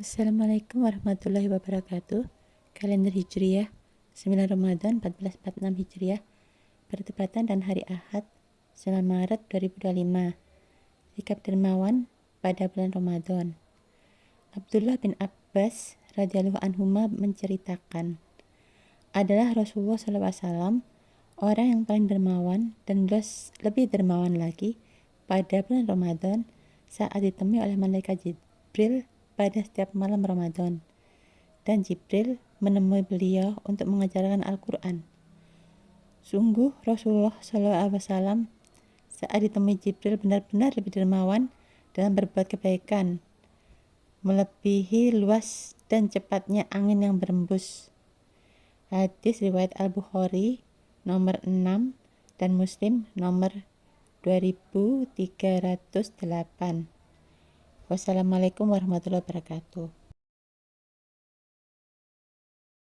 Assalamualaikum warahmatullahi wabarakatuh. Kalender Hijriah 9 Ramadan 1446 Hijriah bertepatan dan hari Ahad 9 Maret 2025. Sikap dermawan pada bulan Ramadan. Abdullah bin Abbas radhiyallahu anhuma menceritakan, adalah Rasulullah SAW orang yang paling dermawan dan lebih dermawan lagi pada bulan Ramadan saat ditemui oleh malaikat Jibril pada setiap malam Ramadan, dan Jibril menemui beliau untuk mengajarkan Al-Quran. Sungguh Rasulullah SAW saat ditemui Jibril benar-benar lebih dermawan dalam berbuat kebaikan, melebihi luas dan cepatnya angin yang berembus. Hadis riwayat Al-Bukhari nomor 6 dan Muslim nomor 2308. Wassalamualaikum warahmatullahi wabarakatuh.